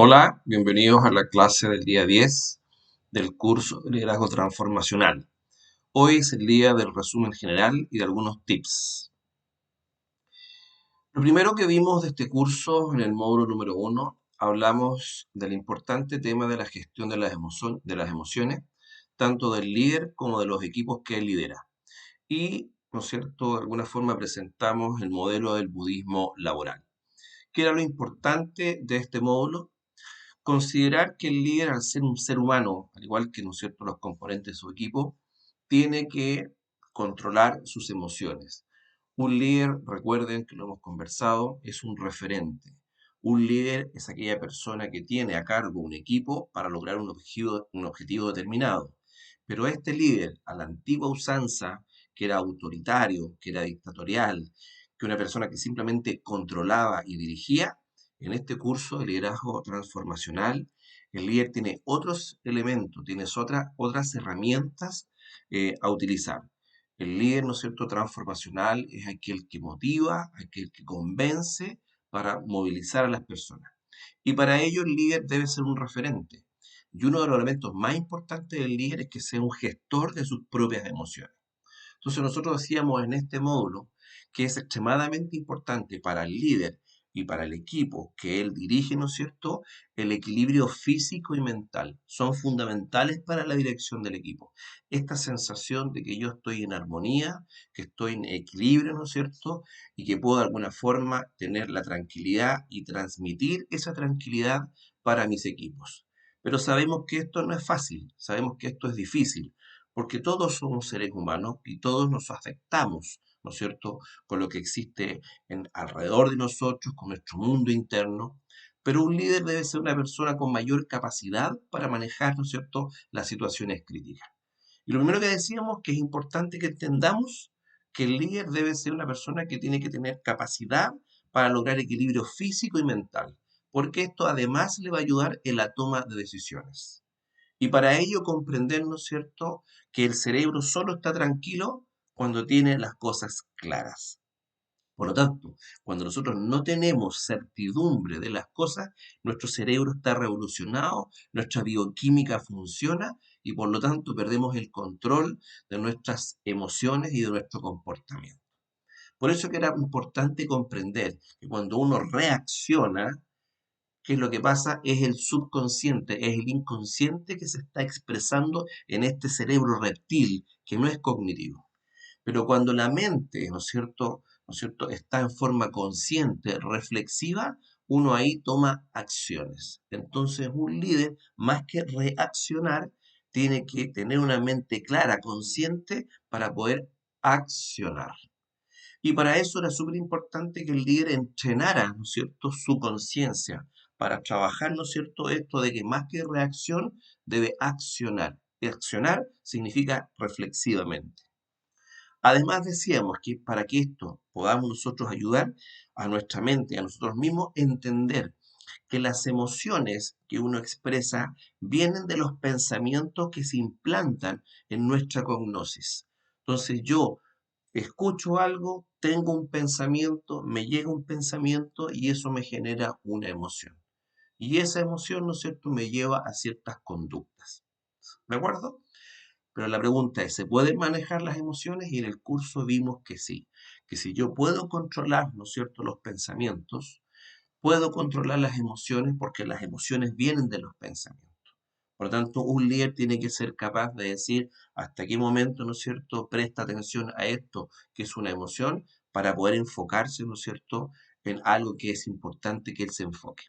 Hola, bienvenidos a la clase del día 10 del curso de liderazgo transformacional. Hoy es el día del resumen general y de algunos tips. Lo primero que vimos de este curso en el módulo número 1, hablamos del importante tema de la gestión de de las emociones, tanto del líder como de los equipos que él lidera. Y, ¿no es cierto?, de alguna forma presentamos el modelo del budismo laboral. ¿Qué era lo importante de este módulo? Considerar que el líder, al ser un ser humano, al igual que, ¿no es cierto?, los componentes de su equipo, tiene que controlar sus emociones. Un líder, recuerden que lo hemos conversado, es un referente. Un líder es aquella persona que tiene a cargo un equipo para lograr un objetivo determinado. Pero este líder, a la antigua usanza, que era autoritario, que era dictatorial, que una persona que simplemente controlaba y dirigía, en este curso de liderazgo transformacional, el líder tiene otros elementos, tiene otras herramientas a utilizar. El líder, ¿no es cierto?, transformacional es aquel que motiva, aquel que convence para movilizar a las personas. Y para ello el líder debe ser un referente. Y uno de los elementos más importantes del líder es que sea un gestor de sus propias emociones. Entonces nosotros decíamos en este módulo que es extremadamente importante para el líder y para el equipo que él dirige, ¿no es cierto?, el equilibrio físico y mental. Son fundamentales para la dirección del equipo. Esta sensación de que yo estoy en armonía, que estoy en equilibrio, ¿no es cierto?, y que puedo de alguna forma tener la tranquilidad y transmitir esa tranquilidad para mis equipos. Pero sabemos que esto no es fácil, sabemos que esto es difícil porque todos somos seres humanos y todos nos afectamos, ¿no es cierto?, con lo que existe alrededor de nosotros, con nuestro mundo interno. Pero un líder debe ser una persona con mayor capacidad para manejar, ¿no es cierto?, las situaciones críticas. Y lo primero que decíamos que es importante que entendamos que el líder debe ser una persona que tiene que tener capacidad para lograr equilibrio físico y mental, porque esto además le va a ayudar en la toma de decisiones. Y para ello comprender, ¿no es cierto?, que el cerebro solo está tranquilo cuando tiene las cosas claras. Por lo tanto, cuando nosotros no tenemos certidumbre de las cosas, nuestro cerebro está revolucionado, nuestra bioquímica funciona y por lo tanto perdemos el control de nuestras emociones y de nuestro comportamiento. Por eso que era importante comprender que cuando uno reacciona, ¿qué es lo que pasa? Es el subconsciente, es el inconsciente que se está expresando en este cerebro reptil, que no es cognitivo. Pero cuando la mente, ¿no es cierto?, está en forma consciente, reflexiva, uno ahí toma acciones. Entonces, un líder, más que reaccionar, tiene que tener una mente clara, consciente, para poder accionar. Y para eso era súper importante que el líder entrenara, ¿no es cierto?, su conciencia para trabajar, ¿no es cierto?, esto de que más que reacción debe accionar. Y accionar significa reflexivamente. Además decíamos que para que esto podamos nosotros ayudar a nuestra mente, a nosotros mismos, entender que las emociones que uno expresa vienen de los pensamientos que se implantan en nuestra cognosis. Entonces yo escucho algo, tengo un pensamiento, me llega un pensamiento y eso me genera una emoción. Y esa emoción, ¿no es cierto?, me lleva a ciertas conductas. ¿De acuerdo? Pero la pregunta es, ¿se pueden manejar las emociones? Y en el curso vimos que sí, que si yo puedo controlar, ¿no es cierto?, los pensamientos, puedo controlar las emociones porque las emociones vienen de los pensamientos. Por lo tanto, un líder tiene que ser capaz de decir hasta qué momento, ¿no es cierto?, presta atención a esto que es una emoción para poder enfocarse, ¿no es cierto?, en algo que es importante que él se enfoque.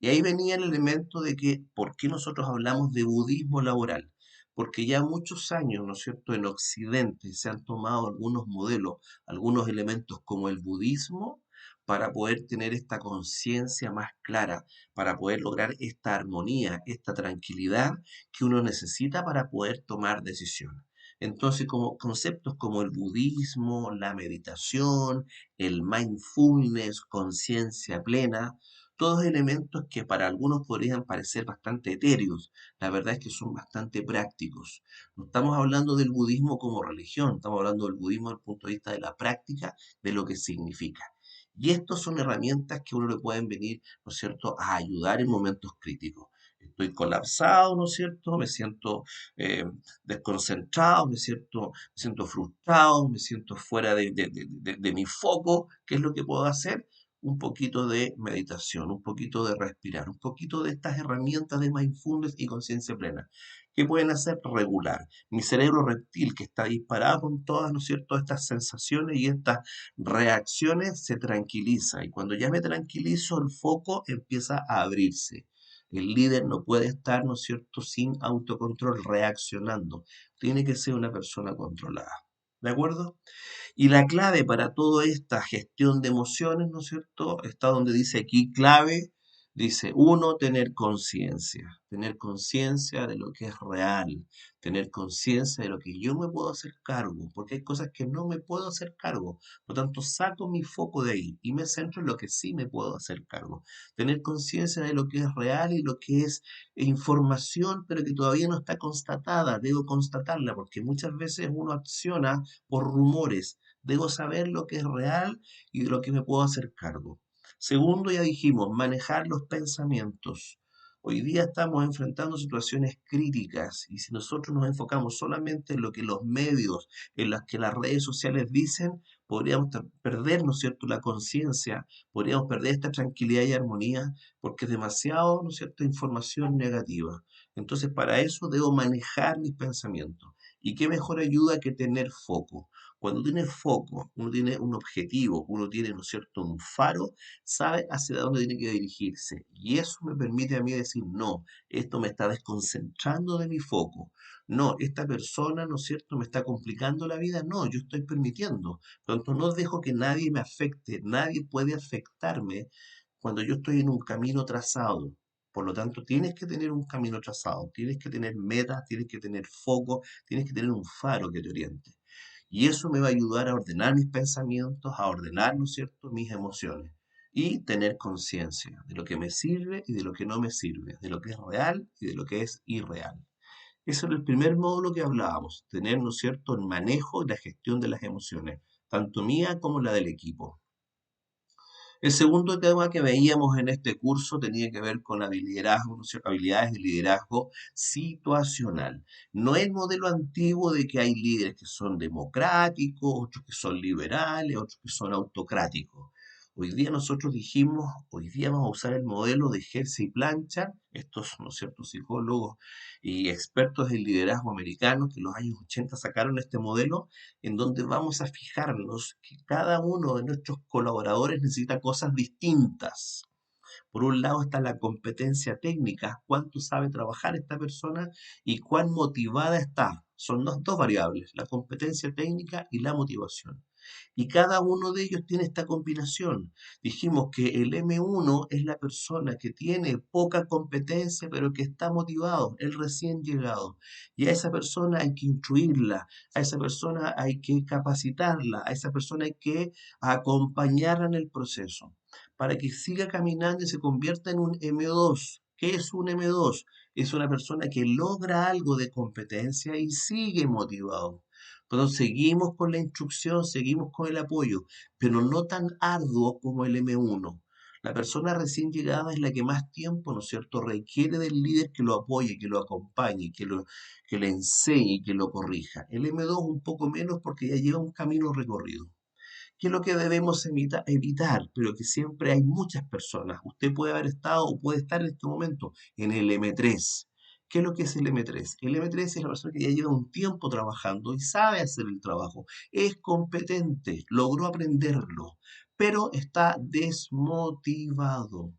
Y ahí venía el elemento de que, ¿por qué nosotros hablamos de budismo laboral? Porque ya muchos años, ¿no es cierto?, en Occidente se han tomado algunos modelos, algunos elementos como el budismo, para poder tener esta conciencia más clara, para poder lograr esta armonía, esta tranquilidad que uno necesita para poder tomar decisiones. Entonces, como conceptos como el budismo, la meditación, el mindfulness, conciencia plena, todos elementos que para algunos podrían parecer bastante etéreos, la verdad es que son bastante prácticos. No estamos hablando del budismo como religión, estamos hablando del budismo desde el punto de vista de la práctica, de lo que significa. Y estas son herramientas que a uno le pueden venir, ¿no es cierto?, a ayudar en momentos críticos. Estoy colapsado, ¿no es cierto? Me siento eh, desconcentrado, me siento frustrado, me siento fuera de mi foco. ¿Qué es lo que puedo hacer? Un poquito de meditación, un poquito de respirar, un poquito de estas herramientas de mindfulness y conciencia plena. ¿Qué pueden hacer? Regular. Mi cerebro reptil, que está disparado con todas, ¿no es cierto?, estas sensaciones y estas reacciones, se tranquiliza. Y cuando ya me tranquilizo, el foco empieza a abrirse. El líder no puede estar, ¿no es cierto?, sin autocontrol, reaccionando. Tiene que ser una persona controlada. ¿De acuerdo? Y la clave para toda esta gestión de emociones, ¿no es cierto? Está donde dice aquí clave, dice uno, tener conciencia de lo que es real, tener conciencia de lo que yo me puedo hacer cargo, porque hay cosas que no me puedo hacer cargo. Por lo tanto, saco mi foco de ahí y me centro en lo que sí me puedo hacer cargo. Tener conciencia de lo que es real y lo que es información, pero que todavía no está constatada. Debo constatarla, porque muchas veces uno acciona por rumores. Debo saber lo que es real y de lo que me puedo hacer cargo. Segundo, ya dijimos, manejar los pensamientos. Hoy día estamos enfrentando situaciones críticas y si nosotros nos enfocamos solamente en lo que los medios, en las que las redes sociales dicen, podríamos perder, ¿no es cierto?, la conciencia, podríamos perder esta tranquilidad y armonía porque es demasiado, ¿no es cierto?, información negativa. Entonces, para eso debo manejar mis pensamientos. ¿Y qué mejor ayuda que tener foco? Cuando tiene foco, uno tiene un objetivo, uno tiene, ¿no es cierto?, un faro, sabe hacia dónde tiene que dirigirse. Y eso me permite a mí decir, no, esto me está desconcentrando de mi foco. No, esta persona, ¿no es cierto?, me está complicando la vida. No, yo estoy permitiendo. Por lo tanto, no dejo que nadie me afecte. Nadie puede afectarme cuando yo estoy en un camino trazado. Por lo tanto, tienes que tener un camino trazado, tienes que tener metas, tienes que tener foco, tienes que tener un faro que te oriente. Y eso me va a ayudar a ordenar mis pensamientos, a ordenar, ¿no es cierto?, mis emociones. Y tener conciencia de lo que me sirve y de lo que no me sirve, de lo que es real y de lo que es irreal. Ese era el primer módulo que hablábamos, tener, ¿no es cierto?, el manejo y la gestión de las emociones, tanto mía como la del equipo. El segundo tema que veíamos en este curso tenía que ver con liderazgo, ¿no es cierto?, habilidades de liderazgo situacional. No el modelo antiguo de que hay líderes que son democráticos, otros que son liberales, otros que son autocráticos. Hoy día nosotros dijimos, hoy día vamos a usar el modelo de Jersey Blanchard, estos, ¿no es cierto?, psicólogos y expertos en liderazgo americanos que en los años 80 sacaron este modelo en donde vamos a fijarnos que cada uno de nuestros colaboradores necesita cosas distintas. Por un lado está la competencia técnica, cuánto sabe trabajar esta persona y cuán motivada está. Son dos variables, la competencia técnica y la motivación. Y cada uno de ellos tiene esta combinación. Dijimos que el M1 es la persona que tiene poca competencia, pero que está motivado, el recién llegado. Y a esa persona hay que instruirla, a esa persona hay que capacitarla, a esa persona hay que acompañarla en el proceso para que siga caminando y se convierta en un M2. ¿Qué es un M2? Es una persona que logra algo de competencia y sigue motivado. Entonces seguimos con la instrucción, seguimos con el apoyo, pero no tan arduo como el M1. La persona recién llegada es la que más tiempo, ¿no es cierto?, requiere del líder que lo apoye, que lo acompañe, que le enseñe y que lo corrija. El M2 un poco menos porque ya lleva un camino recorrido. ¿Qué es lo que debemos evitar? Pero que siempre hay muchas personas. Usted puede haber estado o puede estar en este momento en el M3. ¿Qué es lo que es el M3? El M3 es la persona que ya lleva un tiempo trabajando y sabe hacer el trabajo. Es competente, logró aprenderlo, pero está desmotivado.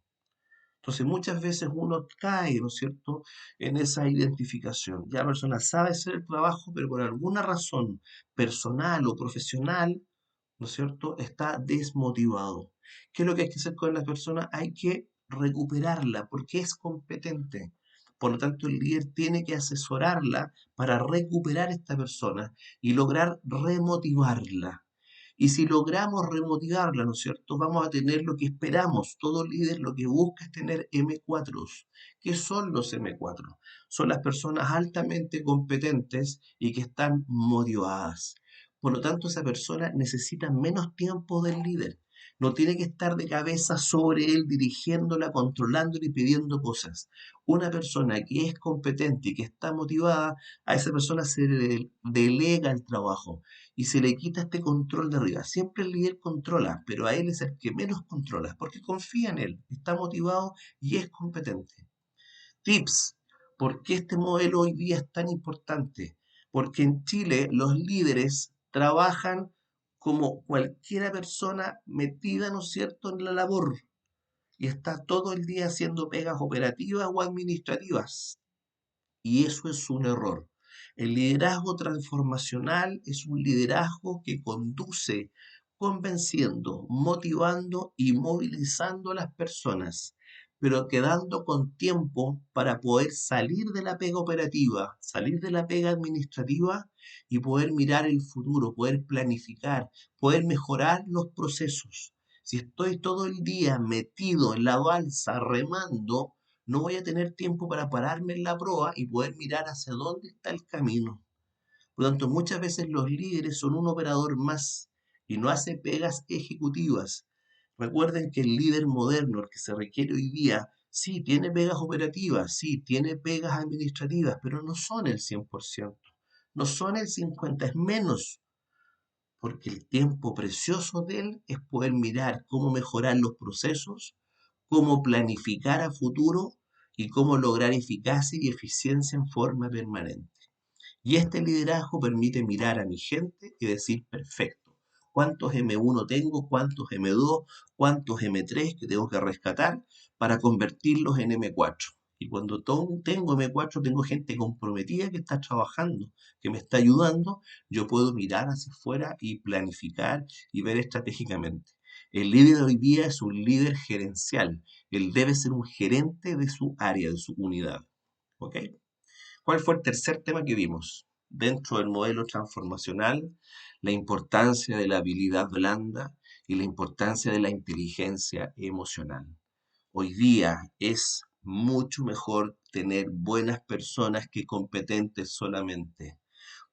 Entonces muchas veces uno cae, ¿no es cierto?, en esa identificación. Ya la persona sabe hacer el trabajo, pero por alguna razón personal o profesional, ¿no es cierto?, está desmotivado. ¿Qué es lo que hay que hacer con la persona? Hay que recuperarla porque es competente. Por lo tanto, el líder tiene que asesorarla para recuperar a esta persona y lograr remotivarla. Y si logramos remotivarla, ¿no es cierto?, vamos a tener lo que esperamos. Todo líder lo que busca es tener M4. ¿Qué son los M4? Son las personas altamente competentes y que están motivadas. Por lo tanto, esa persona necesita menos tiempo del líder. No tiene que estar de cabeza sobre él, dirigiéndola, controlándola y pidiendo cosas. Una persona que es competente y que está motivada, a esa persona se le delega el trabajo y se le quita este control de arriba. Siempre el líder controla, pero a él es el que menos controla, porque confía en él, está motivado y es competente. Tips. ¿Por qué este modelo hoy día es tan importante? Porque en Chile los líderes trabajan como cualquiera persona metida, ¿no es cierto?, en la labor y está todo el día haciendo pegas operativas o administrativas. Y eso es un error. El liderazgo transformacional es un liderazgo que conduce convenciendo, motivando y movilizando a las personas, pero quedando con tiempo para poder salir de la pega operativa, salir de la pega administrativa y poder mirar el futuro, poder planificar, poder mejorar los procesos. Si estoy todo el día metido en la balsa remando, no voy a tener tiempo para pararme en la proa y poder mirar hacia dónde está el camino. Por lo tanto, muchas veces los líderes son un operador más y no hace pegas ejecutivas. Recuerden que el líder moderno, el que se requiere hoy día, sí, tiene pegas operativas, sí, tiene pegas administrativas, pero no son el 100%, no son el 50%, es menos, porque el tiempo precioso de él es poder mirar cómo mejorar los procesos, cómo planificar a futuro y cómo lograr eficacia y eficiencia en forma permanente. Y este liderazgo permite mirar a mi gente y decir, perfecto, ¿cuántos M1 tengo? ¿Cuántos M2? ¿Cuántos M3 que tengo que rescatar para convertirlos en M4? Y cuando tengo M4, tengo gente comprometida que está trabajando, que me está ayudando, yo puedo mirar hacia afuera y planificar y ver estratégicamente. El líder de hoy día es un líder gerencial. Él debe ser un gerente de su área, de su unidad. ¿Ok? ¿Cuál fue el tercer tema que vimos? Dentro del modelo transformacional, la importancia de la habilidad blanda y la importancia de la inteligencia emocional. Hoy día es mucho mejor tener buenas personas que competentes solamente.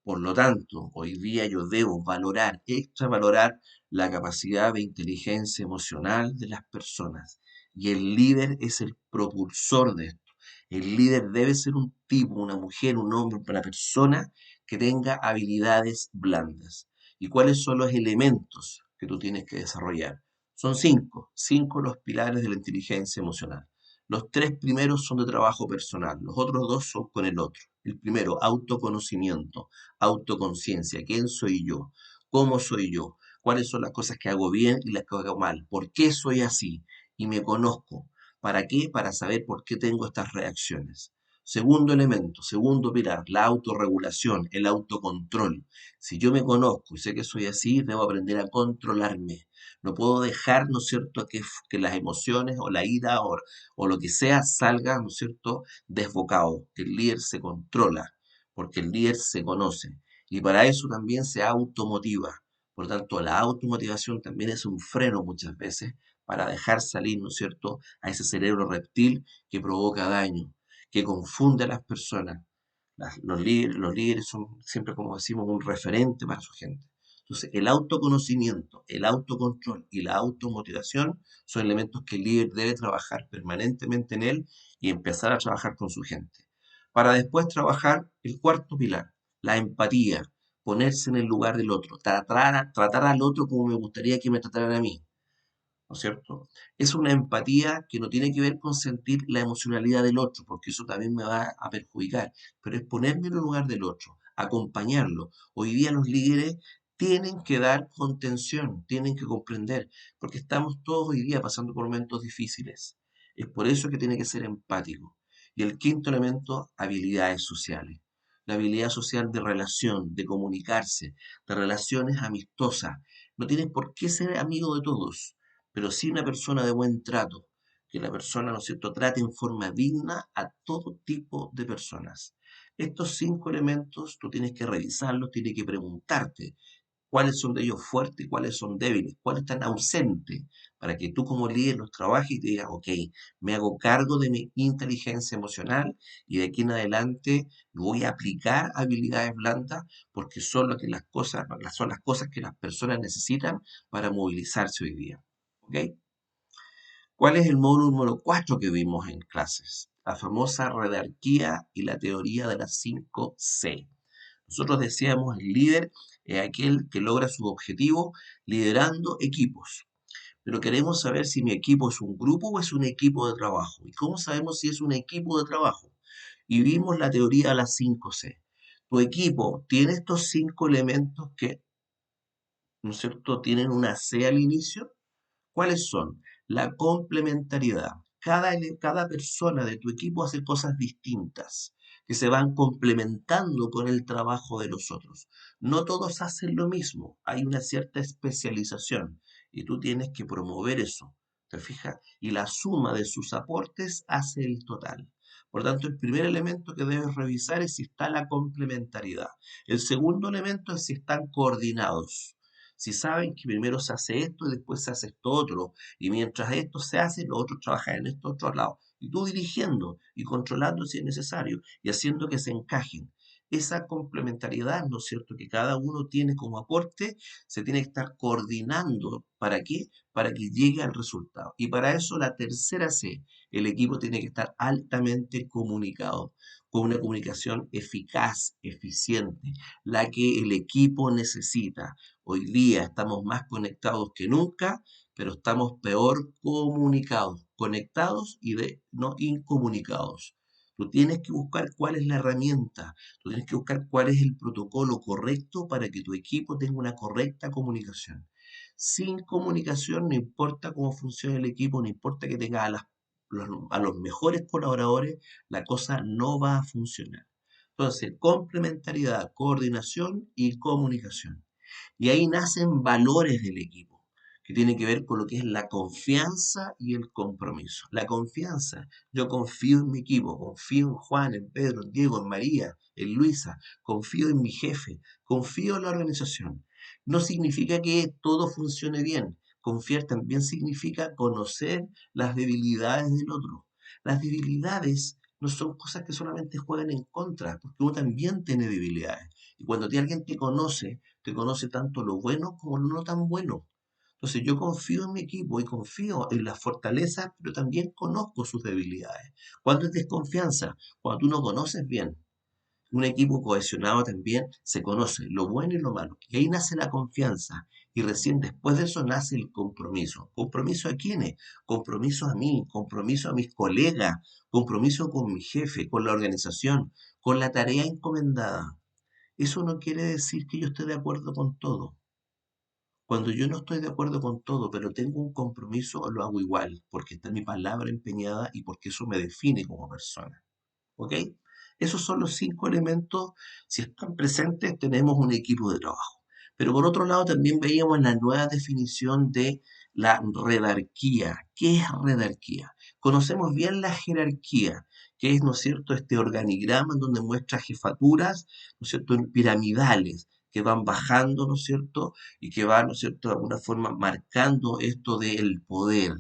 Por lo tanto, hoy día yo debo valorar, extravalorar la capacidad de inteligencia emocional de las personas. Y el líder es el propulsor de esto. El líder debe ser un tipo, una mujer, un hombre, una persona que tenga habilidades blandas. ¿Y cuáles son los elementos que tú tienes que desarrollar? Son cinco los pilares de la inteligencia emocional. Los tres primeros son de trabajo personal, los otros dos son con el otro. El primero, autoconocimiento, autoconciencia. ¿Quién soy yo? ¿Cómo soy yo? ¿Cuáles son las cosas que hago bien y las que hago mal? ¿Por qué soy así? Y me conozco. ¿Para qué? Para saber por qué tengo estas reacciones. Segundo elemento, segundo pilar, la autorregulación, el autocontrol. Si yo me conozco y sé que soy así, debo aprender a controlarme. No puedo dejar, ¿no es cierto?, que las emociones o la ira o lo que sea salga, ¿no es cierto?, desbocado. El líder se controla porque el líder se conoce y para eso también se automotiva. Por lo tanto, la automotivación también es un freno muchas veces para dejar salir, ¿no es cierto?, a ese cerebro reptil que provoca daño, que confunde a las personas. Los líderes son siempre, como decimos, un referente para su gente. Entonces, el autoconocimiento, el autocontrol y la automotivación son elementos que el líder debe trabajar permanentemente en él y empezar a trabajar con su gente. Para después trabajar el cuarto pilar, la empatía, ponerse en el lugar del otro, tratar al otro como me gustaría que me trataran a mí. ¿No es cierto? Es una empatía que no tiene que ver con sentir la emocionalidad del otro, porque eso también me va a perjudicar, pero es ponerme en el lugar del otro, acompañarlo. Hoy día los líderes tienen que dar contención, tienen que comprender, porque estamos todos hoy día pasando por momentos difíciles. Es por eso que tiene que ser empático. Y el quinto elemento, habilidades sociales. La habilidad social de relación, de comunicarse, de relaciones amistosas. No tienes por qué ser amigo de todos, pero sí una persona de buen trato, que la persona, ¿no es cierto?, trate en forma digna a todo tipo de personas. Estos cinco elementos tú tienes que revisarlos, tienes que preguntarte cuáles son de ellos fuertes y cuáles son débiles, cuáles están ausentes, para que tú como líder los trabajes y te digas, ok, me hago cargo de mi inteligencia emocional y de aquí en adelante voy a aplicar habilidades blandas porque son, lo que las cosas, son las cosas que las personas necesitan para movilizarse hoy día. ¿Ok? ¿Cuál es el módulo número 4 que vimos en clases? La famosa redarquía y la teoría de las 5 C. Nosotros decíamos, el líder es aquel que logra su objetivo liderando equipos. Pero queremos saber si mi equipo es un grupo o es un equipo de trabajo. ¿Y cómo sabemos si es un equipo de trabajo? Y vimos la teoría de las 5 C. Tu equipo tiene estos 5 elementos que, ¿no es cierto?, tienen una C al inicio. ¿Cuáles son? La complementariedad. Cada persona de tu equipo hace cosas distintas, que se van complementando con el trabajo de los otros. No todos hacen lo mismo, hay una cierta especialización y tú tienes que promover eso, ¿te fijas? Y la suma de sus aportes hace el total. Por tanto, el primer elemento que debes revisar es si está la complementariedad. El segundo elemento es si están coordinados. Si saben que primero se hace esto y después se hace esto otro, y mientras esto se hace, los otros trabajan en estos otros lados, y tú dirigiendo y controlando si es necesario y haciendo que se encajen. Esa complementariedad, ¿no es cierto?, que cada uno tiene como aporte, se tiene que estar coordinando. ¿Para qué? Para que llegue al resultado. Y para eso la tercera C, el equipo tiene que estar altamente comunicado, con una comunicación eficaz, eficiente, la que el equipo necesita. Hoy día estamos más conectados que nunca, pero estamos peor comunicados, conectados y no incomunicados. Tú tienes que buscar cuál es la herramienta, tú tienes que buscar cuál es el protocolo correcto para que tu equipo tenga una correcta comunicación. Sin comunicación, no importa cómo funcione el equipo, no importa que tenga a los mejores colaboradores, la cosa no va a funcionar. Entonces, complementariedad, coordinación y comunicación. Y ahí nacen valores del equipo, que tienen que ver con lo que es la confianza y el compromiso. La confianza, yo confío en mi equipo, confío en Juan, en Pedro, en Diego, en María, en Luisa, confío en mi jefe, confío en la organización. No significa que todo funcione bien. Confiar también significa conocer las debilidades del otro. Las debilidades no son cosas que solamente juegan en contra, porque uno también tiene debilidades. Y cuando alguien te conoce tanto lo bueno como lo no tan bueno. Entonces yo confío en mi equipo y confío en las fortalezas, pero también conozco sus debilidades. ¿Cuándo es desconfianza? Cuando tú no conoces bien. Un equipo cohesionado también se conoce lo bueno y lo malo. Y ahí nace la confianza. Y recién después de eso nace el compromiso. ¿Compromiso a quiénes? Compromiso a mí, compromiso a mis colegas, compromiso con mi jefe, con la organización, con la tarea encomendada. Eso no quiere decir que yo esté de acuerdo con todo. Cuando yo no estoy de acuerdo con todo, pero tengo un compromiso, lo hago igual, porque está mi palabra empeñada y porque eso me define como persona. ¿Ok? Esos son los 5 elementos. Si están presentes, tenemos un equipo de trabajo. Pero por otro lado, también veíamos la nueva definición de la redarquía. ¿Qué es redarquía? Conocemos bien la jerarquía, que es, ¿no es cierto?, este organigrama en donde muestra jefaturas, ¿no es cierto?, piramidales, que van bajando, ¿no es cierto?, y que van, ¿no es cierto?, de alguna forma marcando esto del poder.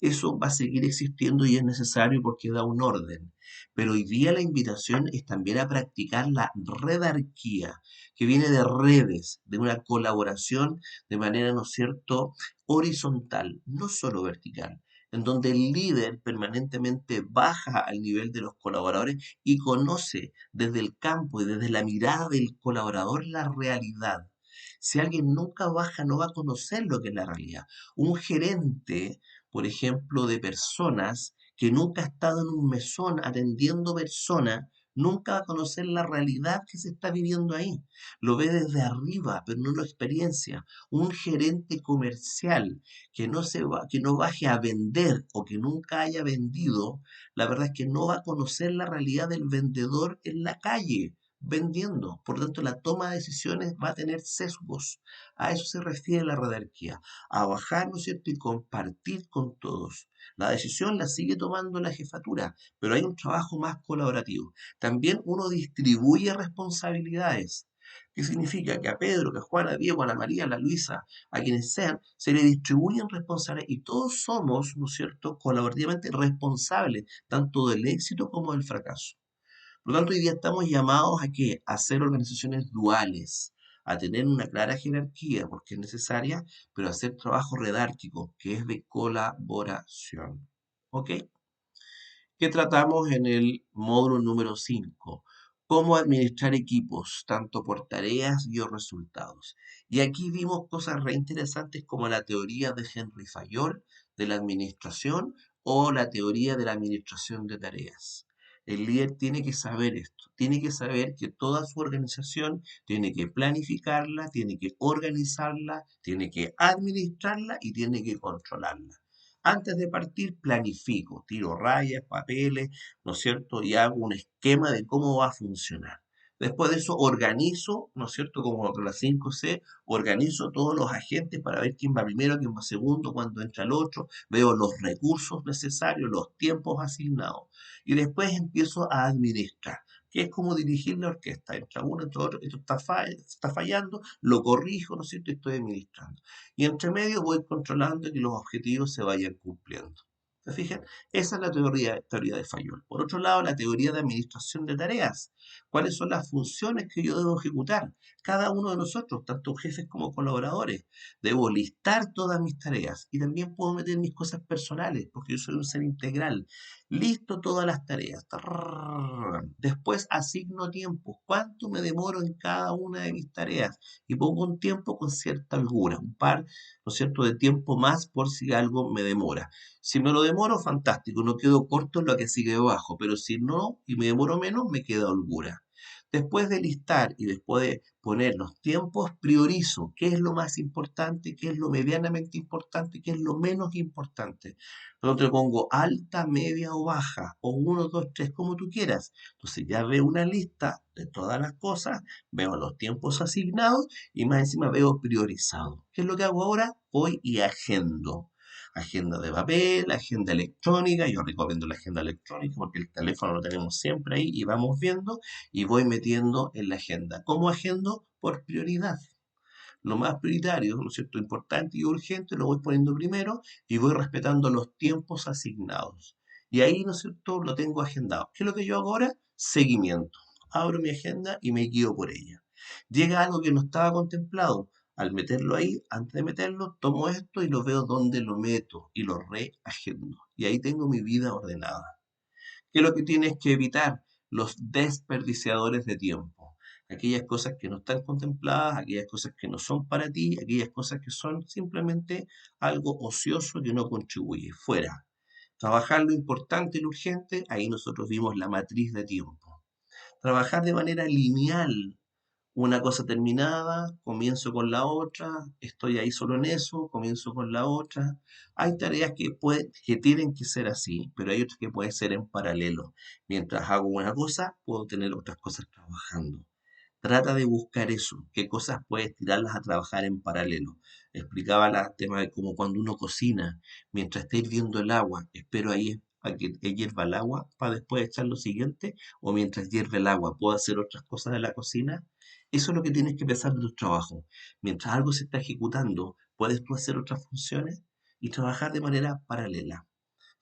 Eso va a seguir existiendo y es necesario porque da un orden. Pero hoy día la invitación es también a practicar la redarquía, que viene de redes, de una colaboración de manera, ¿no es cierto?, horizontal, no solo vertical, en donde el líder permanentemente baja al nivel de los colaboradores y conoce desde el campo y desde la mirada del colaborador la realidad. Si alguien nunca baja, no va a conocer lo que es la realidad. Un gerente, por ejemplo, de personas que nunca ha estado en un mesón atendiendo personas, nunca va a conocer la realidad que se está viviendo ahí. Lo ve desde arriba, pero no lo experiencia. Un gerente comercial que no baje a vender o que nunca haya vendido, la verdad es que no va a conocer la realidad del vendedor en la calle vendiendo. Por lo tanto, la toma de decisiones va a tener sesgos. A eso se refiere la redarquía, a bajar, ¿no es cierto?, y compartir con todos. La decisión la sigue tomando la jefatura, pero hay un trabajo más colaborativo. También uno distribuye responsabilidades. ¿Qué significa? Que a Pedro, que a Juan, a Diego, a la María, a la Luisa, a quienes sean, se le distribuyen responsabilidades y todos somos, ¿no es cierto?, colaborativamente responsables tanto del éxito como del fracaso. Por lo tanto, hoy día estamos llamados a qué? A hacer organizaciones duales, a tener una clara jerarquía, porque es necesaria, pero a hacer trabajo redárquico, que es de colaboración. ¿Ok? ¿Qué tratamos en el módulo número 5? Cómo administrar equipos, tanto por tareas y o resultados. Y aquí vimos cosas re interesantes como la teoría de Henry Fayol de la administración o la teoría de la administración de tareas. El líder tiene que saber esto, tiene que saber que toda su organización tiene que planificarla, tiene que organizarla, tiene que administrarla y tiene que controlarla. Antes de partir, planifico, tiro rayas, papeles, ¿no es cierto? Y hago un esquema de cómo va a funcionar. Después de eso, organizo, ¿no es cierto? Como con las 5C, organizo todos los agentes para ver quién va primero, quién va segundo, cuándo entra el otro, veo los recursos necesarios, los tiempos asignados. Y después empiezo a administrar, que es como dirigir la orquesta. Entra uno, entra otro, esto está fallando, lo corrijo, ¿no es cierto? Y estoy administrando. Y entre medio voy controlando que los objetivos se vayan cumpliendo. ¿Se fijan? Esa es la teoría de Fayol. Por otro lado, la teoría de administración de tareas. ¿Cuáles son las funciones que yo debo ejecutar? Cada uno de nosotros, tanto jefes como colaboradores, debo listar todas mis tareas y también puedo meter mis cosas personales, porque yo soy un ser integral. Listo todas las tareas. Después asigno tiempo. ¿Cuánto me demoro en cada una de mis tareas? Y pongo un tiempo con cierta holgura, un par, ¿no es cierto?, de tiempo más por si algo me demora. Si me lo demoro, fantástico, no quedo corto en lo que sigue debajo, pero si no y me demoro menos, me queda holgura. Después de listar y después de poner los tiempos, priorizo qué es lo más importante, qué es lo medianamente importante, qué es lo menos importante. Entonces te pongo alta, media o baja, o uno, dos, tres, como tú quieras. Entonces ya veo una lista de todas las cosas, veo los tiempos asignados y más encima veo priorizado. ¿Qué es lo que hago ahora? Voy y agendo. Agenda de papel, agenda electrónica. Yo recomiendo la agenda electrónica porque el teléfono lo tenemos siempre ahí y vamos viendo y voy metiendo en la agenda. ¿Cómo agendo? Por prioridad. Lo más prioritario, ¿no es cierto?, importante y urgente, lo voy poniendo primero y voy respetando los tiempos asignados. Y ahí, ¿no es cierto?, lo tengo agendado. ¿Qué es lo que yo hago ahora? Seguimiento. Abro mi agenda y me guío por ella. Llega algo que no estaba contemplado. Al meterlo ahí, antes de meterlo, tomo esto y lo veo donde lo meto y lo reagendo. Y ahí tengo mi vida ordenada. ¿Qué es lo que tienes que evitar? Los desperdiciadores de tiempo. Aquellas cosas que no están contempladas, aquellas cosas que no son para ti, aquellas cosas que son simplemente algo ocioso que no contribuye. Fuera. Trabajar lo importante y lo urgente, ahí nosotros vimos la matriz de tiempo. Trabajar de manera lineal, una cosa terminada, comienzo con la otra, estoy ahí solo en eso, comienzo con la otra. Hay tareas que tienen que ser así, pero hay otras que pueden ser en paralelo. Mientras hago una cosa, puedo tener otras cosas trabajando. Trata de buscar eso, qué cosas puedes tirarlas a trabajar en paralelo. Explicaba el tema de cómo cuando uno cocina, mientras está hirviendo el agua, espero ahí a que hierva el agua para después echar lo siguiente, o mientras hierve el agua, puedo hacer otras cosas de la cocina. Eso es lo que tienes que pensar de tu trabajo. Mientras algo se está ejecutando, puedes tú hacer otras funciones y trabajar de manera paralela.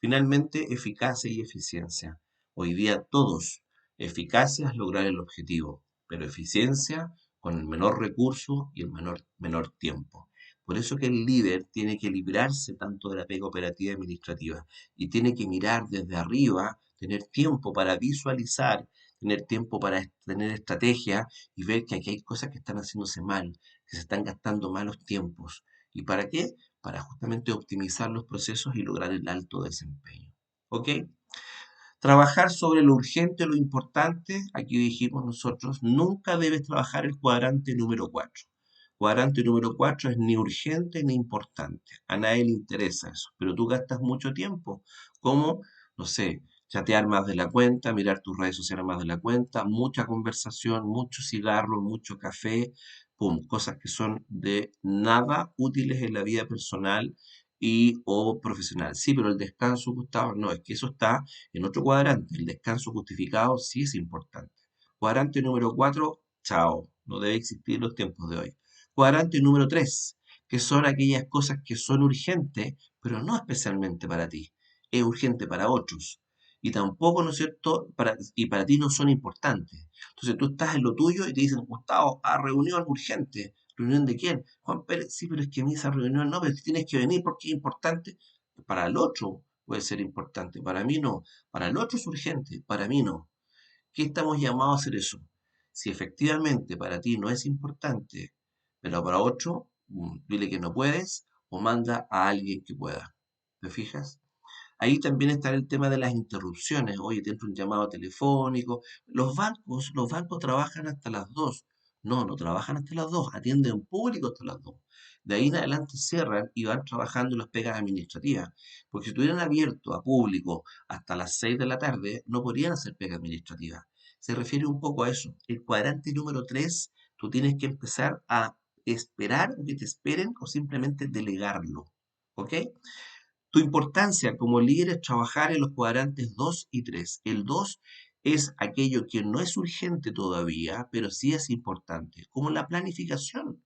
Finalmente, eficacia y eficiencia. Hoy día todos, eficacia es lograr el objetivo, pero eficiencia con el menor recurso y el menor tiempo. Por eso que el líder tiene que librarse tanto de la pega operativa y administrativa y tiene que mirar desde arriba, tener tiempo para visualizar, tener tiempo para tener estrategia y ver que aquí hay cosas que están haciéndose mal, que se están gastando malos tiempos. ¿Y para qué? Para justamente optimizar los procesos y lograr el alto desempeño. ¿Ok? Trabajar sobre lo urgente, lo importante, aquí dijimos nosotros, nunca debes trabajar el cuadrante número 4. Cuadrante número 4 es ni urgente ni importante. A nadie le interesa eso, pero tú gastas mucho tiempo, como, no sé, chatear más de la cuenta, mirar tus redes sociales más de la cuenta, mucha conversación, mucho cigarro, mucho café, pum, cosas que son de nada útiles en la vida personal y o profesional. Sí, pero el descanso, Gustavo, no, es que eso está en otro cuadrante. El descanso justificado sí es importante. Cuadrante número 4, chao, no debe existir en los tiempos de hoy. Cuadrante número 3, que son aquellas cosas que son urgentes, pero no especialmente para ti. Es urgente para otros. y tampoco, ¿no es cierto?, para ti no son importantes. Entonces tú estás en lo tuyo y te dicen, Gustavo, a reunión urgente. ¿Reunión de quién? Juan Pérez, sí, pero es que a mí esa reunión no, pero tienes que venir porque es importante. Para el otro puede ser importante, para mí no. Para el otro es urgente, para mí no. ¿Qué estamos llamados a hacer eso? Si efectivamente para ti no es importante, pero para otro, dile que no puedes o manda a alguien que pueda. ¿Te fijas? Ahí también está el tema de las interrupciones. Oye, te entra un llamado telefónico. Los bancos trabajan hasta las 2. No, no trabajan hasta las 2. Atienden público hasta las 2. De ahí en adelante cierran y van trabajando las pegas administrativas. Porque si estuvieran abiertos a público hasta las 6 de la tarde, no podrían hacer pegas administrativas. Se refiere un poco a eso. El cuadrante número 3, tú tienes que empezar a esperar que te esperen o simplemente delegarlo. ¿Ok? Tu importancia como líder es trabajar en los cuadrantes 2 y 3. El 2 es aquello que no es urgente todavía, pero sí es importante, como la planificación.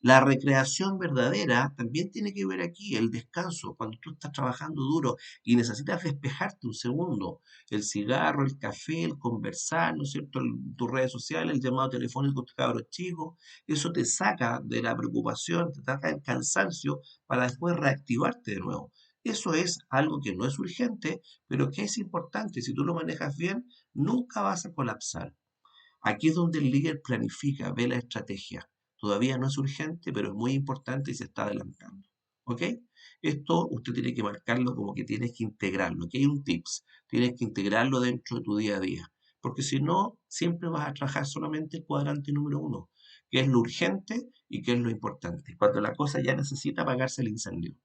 La recreación verdadera también tiene que ver aquí, el descanso, cuando tú estás trabajando duro y necesitas despejarte un segundo. El cigarro, el café, el conversar, ¿no es cierto? Tus redes sociales, el llamado telefónico con tus cabros chicos, eso te saca de la preocupación, te saca del cansancio para después reactivarte de nuevo. Eso es algo que no es urgente, pero que es importante. Si tú lo manejas bien, nunca vas a colapsar. Aquí es donde el líder planifica, ve la estrategia. Todavía no es urgente, pero es muy importante y se está adelantando. ¿Ok? Esto usted tiene que marcarlo como que tienes que integrarlo. Aquí hay un tips. Tienes que integrarlo dentro de tu día a día. Porque si no, siempre vas a trabajar solamente el cuadrante número uno, que es lo urgente y que es lo importante. Cuando la cosa ya necesita apagarse el incendio.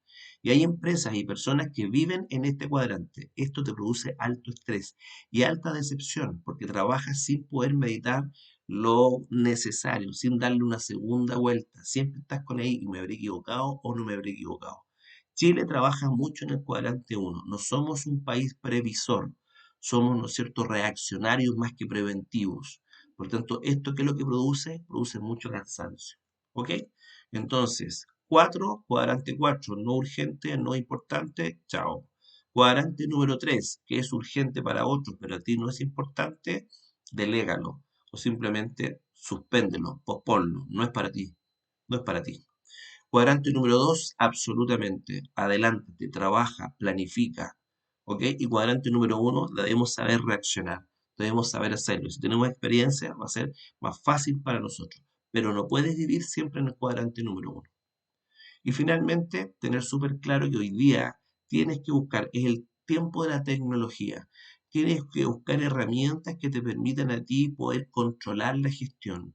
Y hay empresas y personas que viven en este cuadrante. Esto te produce alto estrés y alta decepción, porque trabajas sin poder meditar lo necesario, sin darle una segunda vuelta. Siempre estás con ahí y me habré equivocado o no me habré equivocado. Chile trabaja mucho en el cuadrante uno. No somos un país previsor, somos, ¿no es cierto?, reaccionarios más que preventivos. Por tanto, ¿esto qué es lo que produce? Produce mucho cansancio. ¿Ok? Entonces, 4, cuadrante 4, no urgente, no importante, chao. Cuadrante número 3, que es urgente para otros, pero a ti no es importante, delégalo o simplemente suspéndelo, posponlo, no es para ti, no es para ti. Cuadrante número 2, absolutamente, adelántate, trabaja, planifica, ¿ok? Y cuadrante número 1, debemos saber reaccionar, debemos saber hacerlo. Si tenemos experiencia, va a ser más fácil para nosotros, pero no puedes vivir siempre en el cuadrante número 1. Y finalmente, tener súper claro que hoy día tienes que buscar, es el tiempo de la tecnología, tienes que buscar herramientas que te permitan a ti poder controlar la gestión,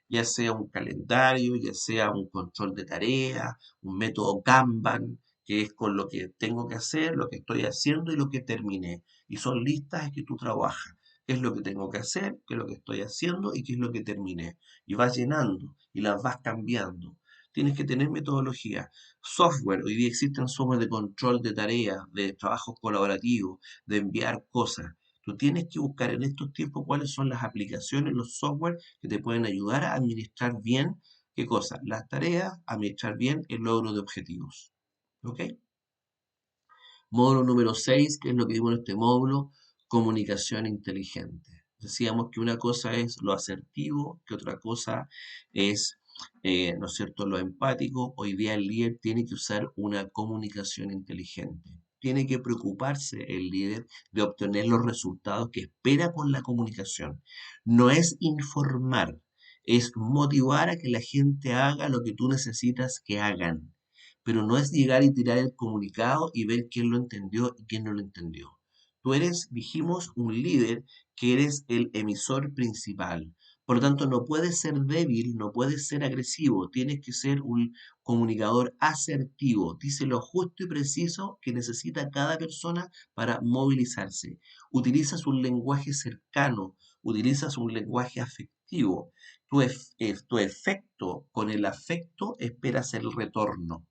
ya sea un calendario, ya sea un control de tareas, un método Kanban, que es con lo que tengo que hacer, lo que estoy haciendo y lo que terminé. Y son listas que tú trabajas. ¿Qué es lo que tengo que hacer? ¿Qué es lo que estoy haciendo? ¿Y qué es lo que terminé? Y vas llenando y las vas cambiando. Tienes que tener metodología. Software, hoy día existen software de control de tareas, de trabajos colaborativos, de enviar cosas. Tú tienes que buscar en estos tiempos cuáles son las aplicaciones, los software que te pueden ayudar a administrar bien, ¿qué cosa? Las tareas, administrar bien el logro de objetivos. ¿Ok? Módulo número 6, que es lo que vimos en este módulo, comunicación inteligente. Decíamos que una cosa es lo asertivo, que otra cosa es, ¿no es cierto?, lo empático. Hoy día el líder tiene que usar una comunicación inteligente. Tiene que preocuparse el líder de obtener los resultados que espera con la comunicación. No es informar, es motivar a que la gente haga lo que tú necesitas que hagan, pero no es llegar y tirar el comunicado y ver quién lo entendió y quién no lo entendió. Tú eres, dijimos, un líder que eres el emisor principal. Por lo tanto, no puedes ser débil, no puedes ser agresivo, tienes que ser un comunicador asertivo. Dice lo justo y preciso que necesita cada persona para movilizarse. Utilizas un lenguaje cercano, utilizas un lenguaje afectivo. Tu efecto con el afecto esperas el retorno.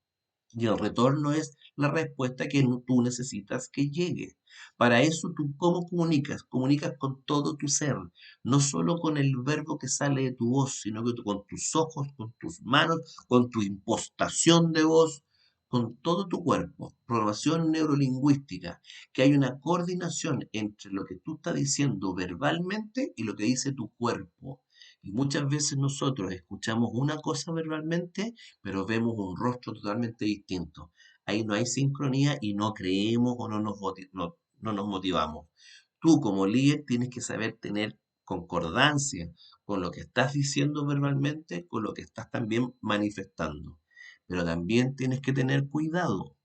Y el retorno es la respuesta que tú necesitas que llegue. Para eso, ¿tú cómo comunicas? Comunicas con todo tu ser, no solo con el verbo que sale de tu voz, sino que con tus ojos, con tus manos, con tu impostación de voz, con todo tu cuerpo, programación neurolingüística, que hay una coordinación entre lo que tú estás diciendo verbalmente y lo que dice tu cuerpo. Y muchas veces nosotros escuchamos una cosa verbalmente, pero vemos un rostro totalmente distinto. Ahí no hay sincronía y no creemos o no nos motivamos. Tú como líder tienes que saber tener concordancia con lo que estás diciendo verbalmente, con lo que estás también manifestando. Pero también tienes que tener cuidado,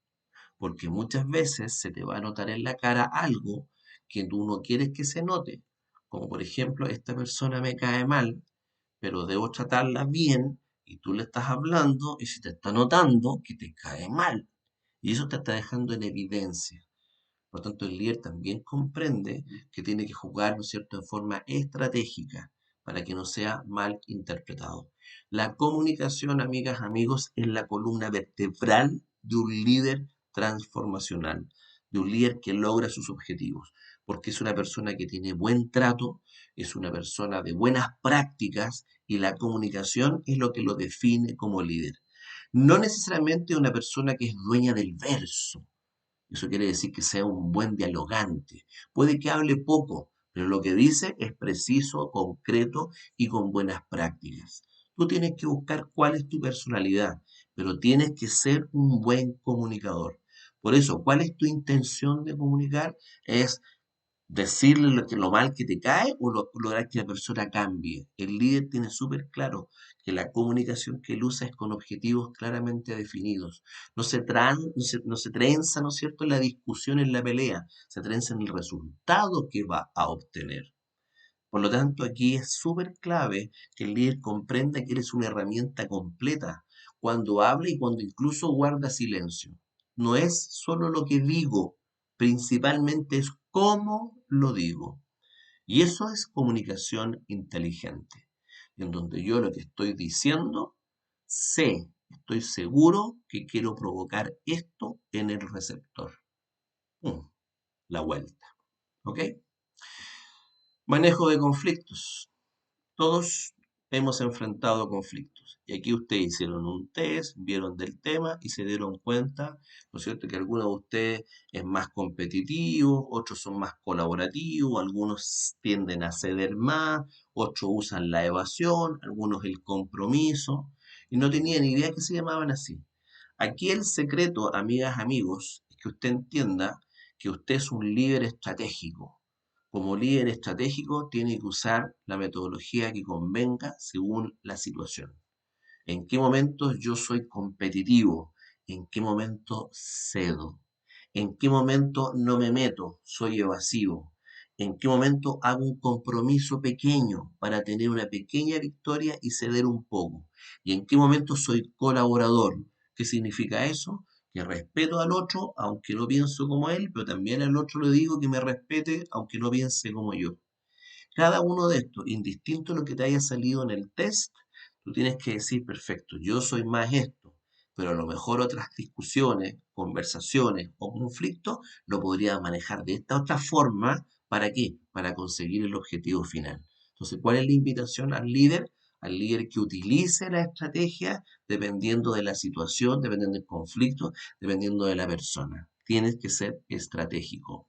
porque muchas veces se te va a notar en la cara algo que tú no quieres que se note. Como por ejemplo, esta persona me cae mal, pero debo tratarla bien y tú le estás hablando y se te está notando que te cae mal. Y eso te está dejando en evidencia. Por lo tanto, el líder también comprende que tiene que jugar, ¿no es cierto?, en forma estratégica para que no sea mal interpretado. La comunicación, amigas, amigos, es la columna vertebral de un líder transformacional, de un líder que logra sus objetivos, porque es una persona que tiene buen trato, es una persona de buenas prácticas y la comunicación es lo que lo define como líder. No necesariamente una persona que es dueña del verso, eso quiere decir que sea un buen dialogante. Puede que hable poco, pero lo que dice es preciso, concreto y con buenas prácticas. Tú tienes que buscar cuál es tu personalidad, pero tienes que ser un buen comunicador. Por eso, ¿cuál es tu intención de comunicar? Es decirle lo mal que te cae o lograr que la persona cambie. El líder tiene súper claro que la comunicación que él usa es con objetivos claramente definidos. No se trenza, ¿no es cierto?, en la discusión, en la pelea, se trenza en el resultado que va a obtener. Por lo tanto, aquí es súper clave que el líder comprenda que eres una herramienta completa cuando habla y cuando incluso guarda silencio. No es solo lo que digo, principalmente es cómo lo digo. Y eso es comunicación inteligente, en donde yo lo que estoy diciendo, estoy seguro que quiero provocar esto en el receptor. ¡Pum! La vuelta. ¿Ok? Manejo de conflictos. Todos hemos enfrentado conflictos. Y aquí ustedes hicieron un test, vieron del tema y se dieron cuenta, ¿no es cierto?, que algunos de ustedes es más competitivo, otros son más colaborativos, algunos tienden a ceder más, otros usan la evasión, algunos el compromiso, y no tenían idea que se llamaban así. Aquí el secreto, amigas, amigos, es que usted entienda que usted es un líder estratégico. Como líder estratégico, tiene que usar la metodología que convenga según la situación. ¿En qué momentos yo soy competitivo? ¿En qué momento cedo? ¿En qué momento no me meto? Soy evasivo. ¿En qué momento hago un compromiso pequeño para tener una pequeña victoria y ceder un poco? ¿Y en qué momento soy colaborador? ¿Qué significa eso? Que respeto al otro, aunque no pienso como él, pero también al otro le digo que me respete, aunque no piense como yo. Cada uno de estos, indistinto de lo que te haya salido en el test, tú tienes que decir, perfecto, yo soy más esto, pero a lo mejor otras discusiones, conversaciones o conflictos lo podría manejar de esta otra forma. ¿Para qué? Para conseguir el objetivo final. Entonces, ¿cuál es la invitación al líder? Al líder que utilice la estrategia dependiendo de la situación, dependiendo del conflicto, dependiendo de la persona. Tienes que ser estratégico.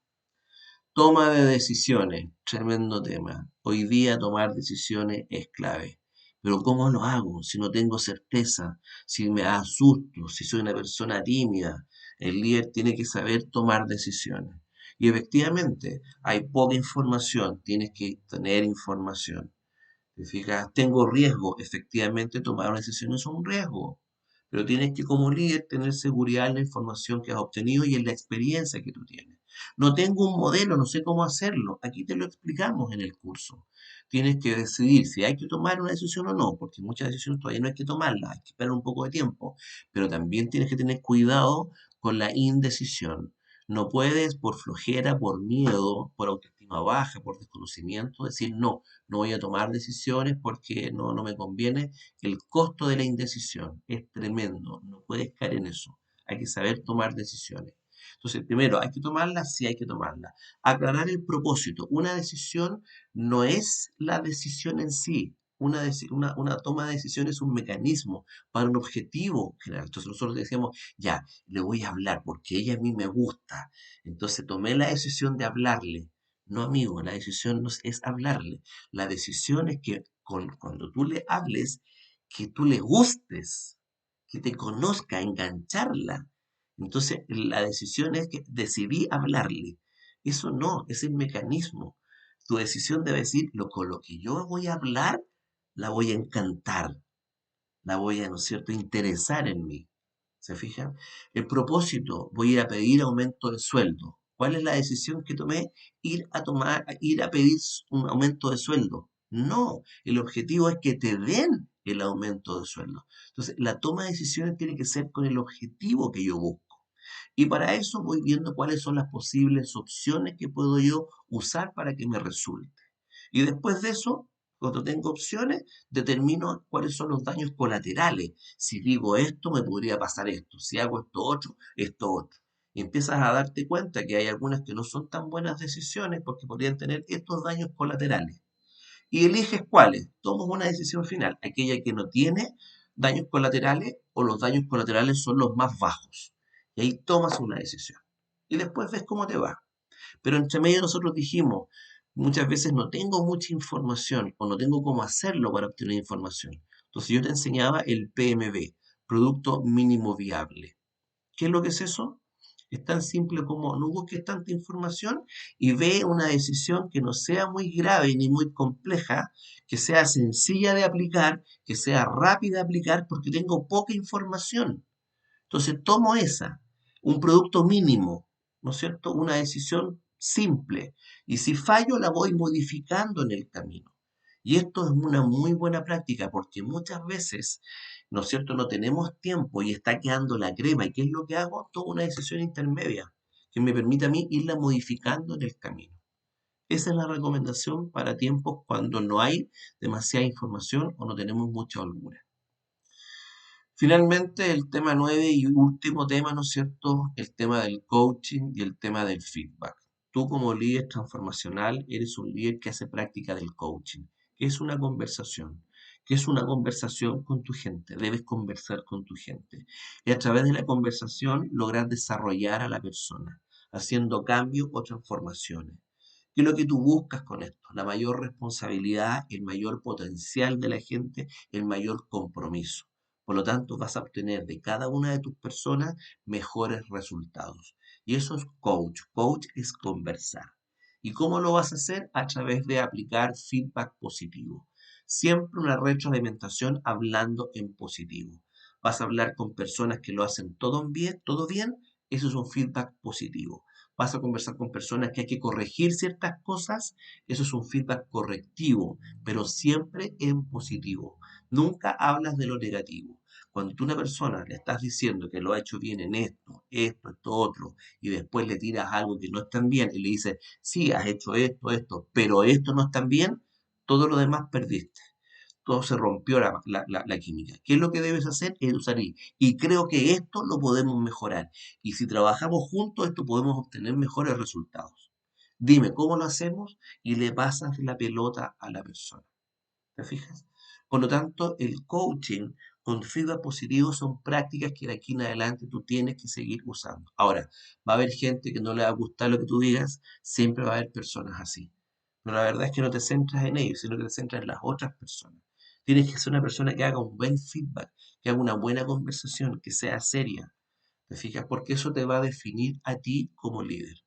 Toma de decisiones, tremendo tema. Hoy día tomar decisiones es clave. Pero ¿cómo lo hago si no tengo certeza? Si me asusto, si soy una persona tímida. El líder tiene que saber tomar decisiones. Y efectivamente, hay poca información, tienes que tener información. ¿Te fijas? Tengo riesgo. Efectivamente, tomar una decisión es un riesgo. Pero tienes que, como líder, tener seguridad en la información que has obtenido y en la experiencia que tú tienes. No tengo un modelo, no sé cómo hacerlo. Aquí te lo explicamos en el curso. Tienes que decidir si hay que tomar una decisión o no, porque muchas decisiones todavía no hay que tomarlas, hay que esperar un poco de tiempo. Pero también tienes que tener cuidado con la indecisión. No puedes, por flojera, por miedo, por autoestima baja, por desconocimiento, decir no, no voy a tomar decisiones porque no me conviene. El costo de la indecisión es tremendo, no puedes caer en eso. Hay que saber tomar decisiones. Entonces, primero, hay que tomarlas, sí hay que tomarlas. Aclarar el propósito. Una decisión no es la decisión en sí. una toma de decisión es un mecanismo para un objetivo general. Entonces nosotros decíamos, ya, le voy a hablar porque ella a mí me gusta. Entonces tomé la decisión de hablarle. No, amigo, la decisión no es hablarle. La decisión es que cuando tú le hables, que tú le gustes, que te conozca, engancharla. Entonces la decisión es que decidí hablarle. Eso no, es el mecanismo. Tu decisión debe decir, con lo que yo voy a hablar, la voy a encantar, la voy a, ¿no es cierto?, interesar en mí. ¿Se fijan? El propósito, voy a ir a pedir aumento de sueldo. ¿Cuál es la decisión que tomé? Ir a pedir un aumento de sueldo. No, el objetivo es que te den el aumento de sueldo. Entonces, la toma de decisiones tiene que ser con el objetivo que yo busco. Y para eso voy viendo cuáles son las posibles opciones que puedo yo usar para que me resulte. Y después de eso, cuando tengo opciones, determino cuáles son los daños colaterales. Si digo esto, me podría pasar esto. Si hago esto otro. Y empiezas a darte cuenta que hay algunas que no son tan buenas decisiones porque podrían tener estos daños colaterales. Y eliges cuáles. Tomas una decisión final, aquella que no tiene daños colaterales o los daños colaterales son los más bajos. Y ahí tomas una decisión. Y después ves cómo te va. Pero entre medio nosotros dijimos, muchas veces no tengo mucha información o no tengo cómo hacerlo para obtener información. Entonces yo te enseñaba el PMB, Producto Mínimo Viable. ¿Qué es lo que es eso? Es tan simple como no busques tanta información y ve una decisión que no sea muy grave ni muy compleja, que sea sencilla de aplicar, que sea rápida de aplicar porque tengo poca información. Entonces tomo esa, un producto mínimo, ¿no es cierto? Una decisión simple. Y si fallo, la voy modificando en el camino. Y esto es una muy buena práctica porque muchas veces, ¿no es cierto?, no tenemos tiempo y está quedando la crema. ¿Y qué es lo que hago? Tomo una decisión intermedia que me permite a mí irla modificando en el camino. Esa es la recomendación para tiempos cuando no hay demasiada información o no tenemos mucha holgura. Finalmente, el tema 9 y último tema, ¿no es cierto? El tema del coaching y el tema del feedback. Tú como líder transformacional eres un líder que hace práctica del coaching, que es una conversación, que es una conversación con tu gente. Debes conversar con tu gente. Y a través de la conversación lograr desarrollar a la persona, haciendo cambios o transformaciones. ¿Qué es lo que tú buscas con esto? La mayor responsabilidad, el mayor potencial de la gente, el mayor compromiso. Por lo tanto, vas a obtener de cada una de tus personas mejores resultados. Y eso es coach. Coach es conversar. ¿Y cómo lo vas a hacer? A través de aplicar feedback positivo. Siempre una retroalimentación hablando en positivo. Vas a hablar con personas que lo hacen todo bien, eso es un feedback positivo. Vas a conversar con personas que hay que corregir ciertas cosas, eso es un feedback correctivo, pero siempre en positivo. Nunca hablas de lo negativo. Cuando tú a una persona le estás diciendo que lo ha hecho bien en esto, otro, y después le tiras algo que no es tan bien y le dices, sí, has hecho esto, pero esto no es tan bien, todo lo demás perdiste. Todo se rompió la química. ¿Qué es lo que debes hacer? Es usar y creo que esto lo podemos mejorar. Y si trabajamos juntos, esto podemos obtener mejores resultados. Dime cómo lo hacemos y le pasas la pelota a la persona. ¿Te fijas? Por lo tanto, el coaching con feedback positivo son prácticas que de aquí en adelante tú tienes que seguir usando. Ahora, va a haber gente que no le va a gustar lo que tú digas, siempre va a haber personas así. Pero la verdad es que no te centras en ellos, sino que te centras en las otras personas. Tienes que ser una persona que haga un buen feedback, que haga una buena conversación, que sea seria. ¿Te fijas? Porque eso te va a definir a ti como líder.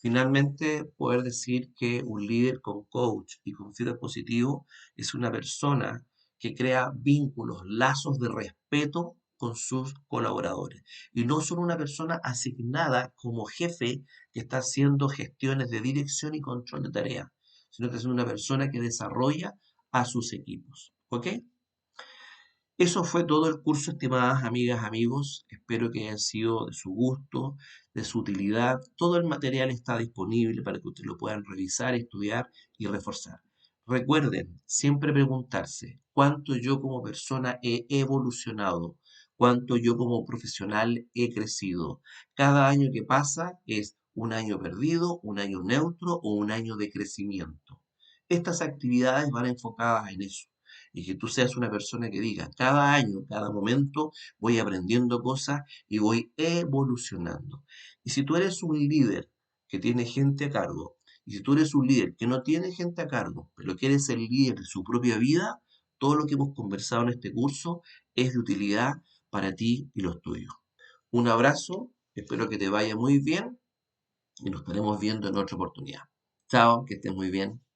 Finalmente, poder decir que un líder con coach y con feedback positivo es una persona que crea vínculos, lazos de respeto con sus colaboradores. Y no solo una persona asignada como jefe que está haciendo gestiones de dirección y control de tareas, sino que es una persona que desarrolla a sus equipos. ¿Ok? Eso fue todo el curso, estimadas amigas, amigos. Espero que haya sido de su gusto, de su utilidad. Todo el material está disponible para que ustedes lo puedan revisar, estudiar y reforzar. Recuerden siempre preguntarse cuánto yo como persona he evolucionado, cuánto yo como profesional he crecido. Cada año que pasa es un año perdido, un año neutro o un año de crecimiento. Estas actividades van enfocadas en eso y que tú seas una persona que diga, cada año, cada momento, voy aprendiendo cosas y voy evolucionando. Y si tú eres un líder que tiene gente a cargo, y si tú eres un líder que no tiene gente a cargo, pero que eres el líder de su propia vida, todo lo que hemos conversado en este curso es de utilidad para ti y los tuyos. Un abrazo, espero que te vaya muy bien y nos estaremos viendo en otra oportunidad. Chao, que estés muy bien.